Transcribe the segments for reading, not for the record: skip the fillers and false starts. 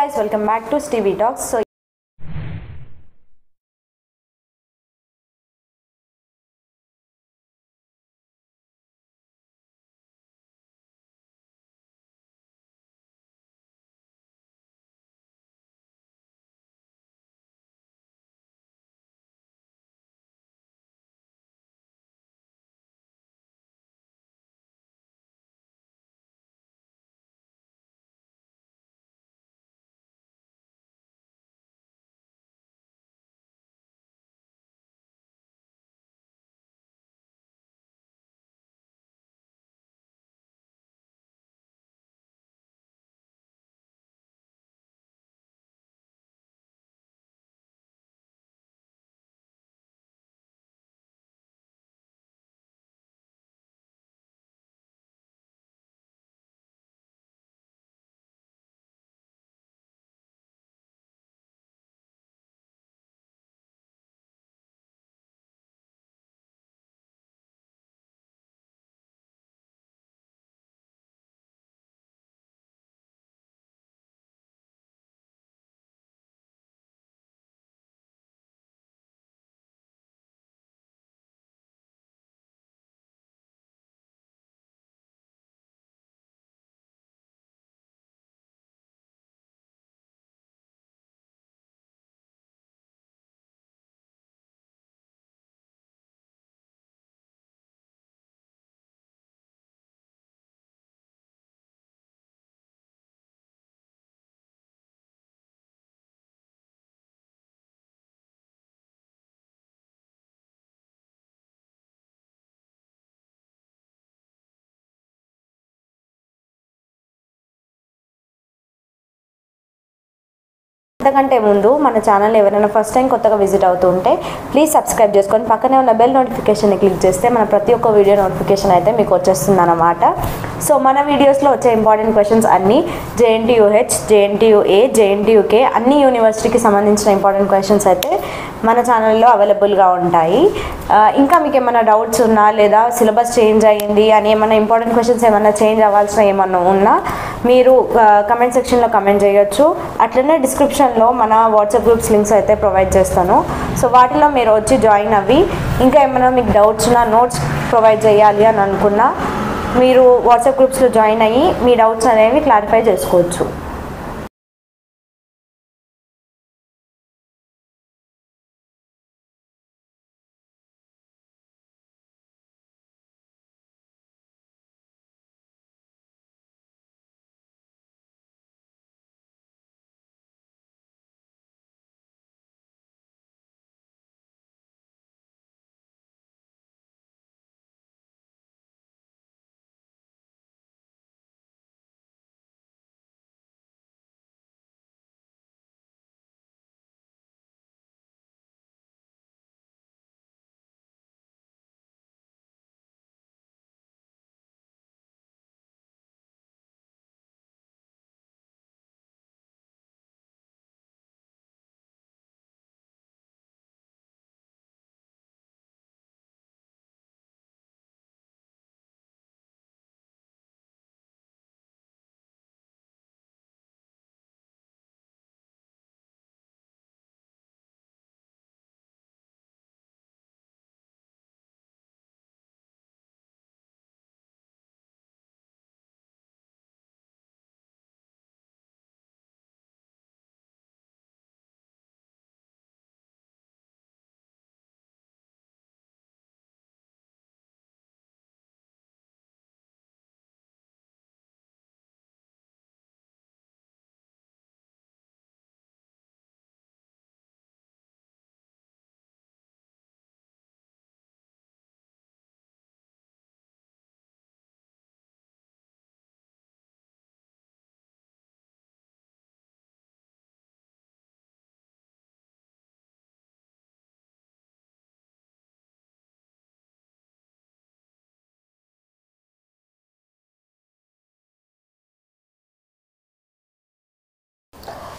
guys, welcome back to Stevie Talks. So అంతకంటే ముందు మన ఛానల్ ఎవరైనా ఫస్ట్ టైం కొత్తగా విజిట్ అవుతుంటే ప్లీజ్ సబ్స్క్రైబ్ చేసుకొని పక్కనే ఉన్న బెల్ నోటిఫికేషన్ని క్లిక్ చేస్తే మన ప్రతి ఒక్క వీడియో నోటిఫికేషన్ అయితే మీకు వచ్చేస్తుంది అన్నమాట. సో మన వీడియోస్లో వచ్చే ఇంపార్టెంట్ క్వశ్చన్స్ అన్నీ జేఎన్టీయూహెచ్, జేఎన్టీయూఏ, జేఎన్టీయూకే అన్ని యూనివర్సిటీకి సంబంధించిన ఇంపార్టెంట్ క్వశ్చన్స్ అయితే మన ఛానల్లో అవైలబుల్గా ఉంటాయి. ఇంకా మీకు ఏమైనా డౌట్స్ ఉన్నా లేదా సిలబస్ చేంజ్ అయ్యింది అని ఏమైనా ఇంపార్టెంట్ క్వశ్చన్స్ ఏమైనా చేంజ్ అవ్వాల్సిన ఏమన్నా ఉన్నా మీరు కమెంట్ సెక్షన్లో కమెంట్ చేయొచ్చు. అట్లనే డిస్క్రిప్షన్లో మన వాట్సాప్ గ్రూప్స్ లింక్స్ అయితే ప్రొవైడ్ చేస్తాను. సో వాటిలో మీరు వచ్చి జాయిన్ అవ్వి ఇంకా ఏమైనా మీకు డౌట్స్ ఉన్నా, నోట్స్ ప్రొవైడ్ చేయాలి అని అనుకున్నా మీరు వాట్సాప్ గ్రూప్స్లో జాయిన్ అయ్యి మీ డౌట్స్ అనేవి క్లారిఫై చేసుకోవచ్చు.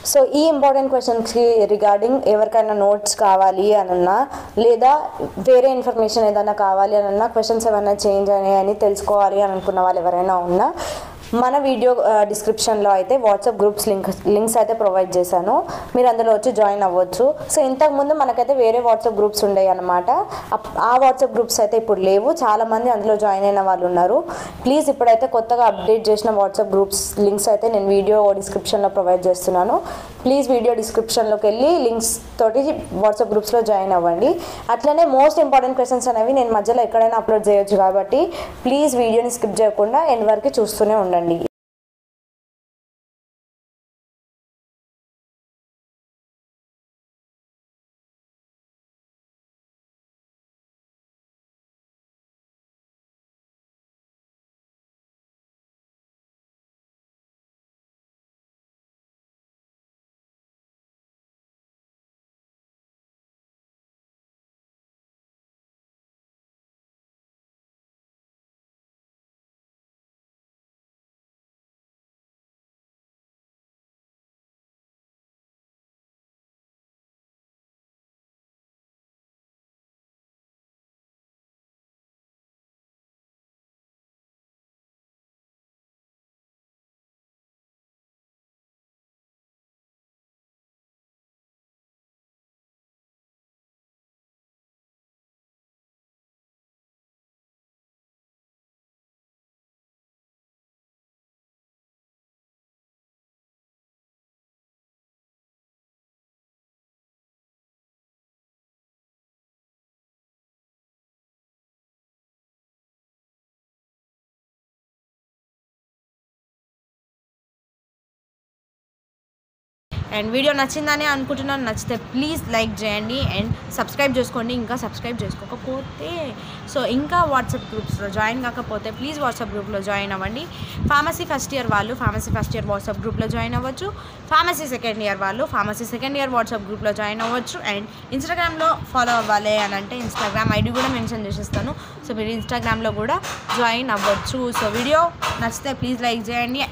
సో ఈ ఇంపార్టెంట్ క్వశ్చన్స్కి రిగార్డింగ్ ఎవరికైనా నోట్స్ కావాలి అనన్నా లేదా వేరే ఇన్ఫర్మేషన్ ఏదైనా కావాలి అనన్నా క్వశ్చన్స్ ఏమైనా చేంజ్ అయ్యాయని తెలుసుకోవాలి అని అనుకున్న వాళ్ళు ఎవరైనా ఉన్నా మన వీడియో డిస్క్రిప్షన్లో అయితే వాట్సాప్ గ్రూప్స్ లింక్స్ అయితే ప్రొవైడ్ చేశాను, మీరు అందులో వచ్చి జాయిన్ అవ్వచ్చు. సో ఇంతకుముందు మనకైతే వేరే వాట్సాప్ గ్రూప్స్ ఉండేవి అనమాట. ఆ వాట్సాప్ గ్రూప్స్ అయితే ఇప్పుడు లేవు, చాలామంది అందులో జాయిన్ అయిన వాళ్ళు ఉన్నారు. ప్లీజ్ ఇప్పుడైతే కొత్తగా అప్డేట్ చేసిన వాట్సాప్ గ్రూప్స్ లింక్స్ అయితే నేను వీడియో డిస్క్రిప్షన్లో ప్రొవైడ్ చేస్తున్నాను. ప్లీజ్ వీడియో డిస్క్రిప్షన్లోకి వెళ్ళి లింక్స్ తోటి వాట్సాప్ గ్రూప్స్లో జాయిన్ అవ్వండి. అట్లనే మోస్ట్ ఇంపార్టెంట్ క్వశ్చన్స్ అనేవి నేను మధ్యలో ఎక్కడైనా అప్లోడ్ చేయొచ్చు కాబట్టి ప్లీజ్ వీడియోని స్కిప్ చేయకుండా ఎండ్ వరకు చూస్తూనే ఉండండి. అండ్ వీడియో నచ్చిందని అనుకుంటున్నాను. నచ్చితే ప్లీజ్ లైక్ చేయండి అండ్ సబ్స్క్రైబ్ చేసుకోండి ఇంకా సబ్స్క్రైబ్ చేసుకోకపోతే. సో ఇంకా వాట్సాప్ గ్రూప్స్లో జాయిన్ కాకపోతే ప్లీజ్ వాట్సాప్ గ్రూప్లో జాయిన్ అవ్వండి. ఫార్మసీ ఫస్ట్ ఇయర్ వాళ్ళు ఫార్మసీ ఫస్ట్ ఇయర్ వాట్సాప్ గ్రూప్లో జాయిన్ అవ్వచ్చు. ఫార్మసీ సెకండ్ ఇయర్ వాళ్ళు ఫార్మసీ సెకండ్ ఇయర్ వాట్సాప్ గ్రూప్లో జాయిన్ అవ్వచ్చు. అండ్ ఇన్స్టాగ్రామ్లో ఫాలో అవ్వాలి అని అంటే ఇన్స్టాగ్రామ్ ఐడి కూడా మెన్షన్ చేసేస్తాను. సో మీరు ఇన్స్టాగ్రామ్లో కూడా జాయిన్ అవ్వచ్చు. సో వీడియో నచ్చితే ప్లీజ్ లైక్ చేయండి.